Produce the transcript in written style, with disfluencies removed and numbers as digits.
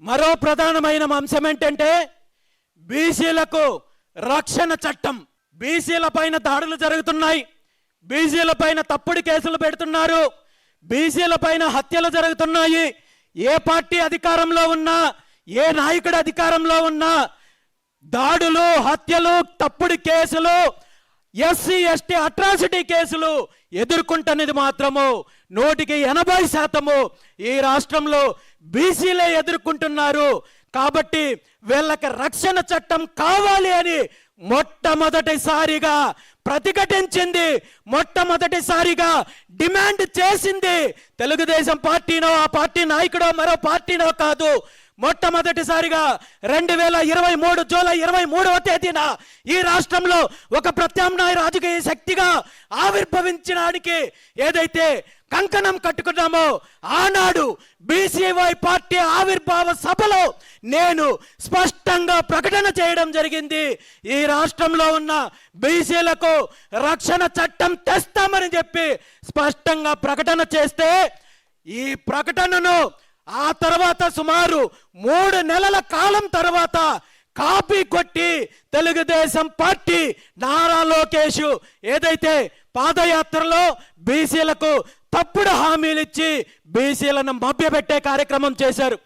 మరో ప్రధానమైన అంశం ఏంటంటే బీసీలకు రక్షణ చట్టం. బీసీల పైన దాడులు జరుగుతున్నాయి, బీసీల పైన తప్పుడు కేసులు పెడుతున్నారు, బీసీల పైన హత్యలు జరుగుతున్నాయి. ఏ పార్టీ అధికారంలో ఉన్నా, ఏ నాయకుడు అధికారంలో ఉన్నా దాడులు, హత్యలు, తప్పుడు కేసులు, ఎస్సీ ఎస్టీ అట్రాసిటీ కేసులు ఎదుర్కొంటున్నది మాత్రము 100% ఈ రాష్ట్రంలో బీసీలే ఎదుర్కొంటున్నారు. కాబట్టి వీళ్ళకి రక్షణ చట్టం కావాలి అని మొట్టమొదటిసారిగా ప్రతిఘటించింది, మొట్టమొదటిసారిగా డిమాండ్ చేసింది తెలుగుదేశం పార్టీనో, ఆ పార్టీ నాయకుడో, మరో పార్టీనో కాదు. మొట్టమొదటిసారిగా 2023 జూలై 23వ తేదీన ఈ రాష్ట్రంలో ఒక ప్రత్యామ్నాయ రాజకీయ శక్తిగా ఆవిర్భవించడానికి ఏదైతే కంకణం కట్టుకున్నామో ఆనాడు బీసీవై పార్టీ ఆవిర్భావ సభలో నేను స్పష్టంగా ప్రకటన చేయడం జరిగింది. ఈ రాష్ట్రంలో ఉన్న బీసీలకు రక్షణ చట్టం తెస్తామని చెప్పి స్పష్టంగా ప్రకటన చేస్తే ఈ ప్రకటనను ఆ తర్వాత సుమారు 3 నెలల కాలం తర్వాత కాపీ కొట్టి తెలుగుదేశం పార్టీ నారా లోకేష్ ఏదైతే పాదయాత్రలో బీసీలకు తప్పుడు హామీలు ఇచ్చి బీసీలను మభ్యపెట్టే కార్యక్రమం చేశారు.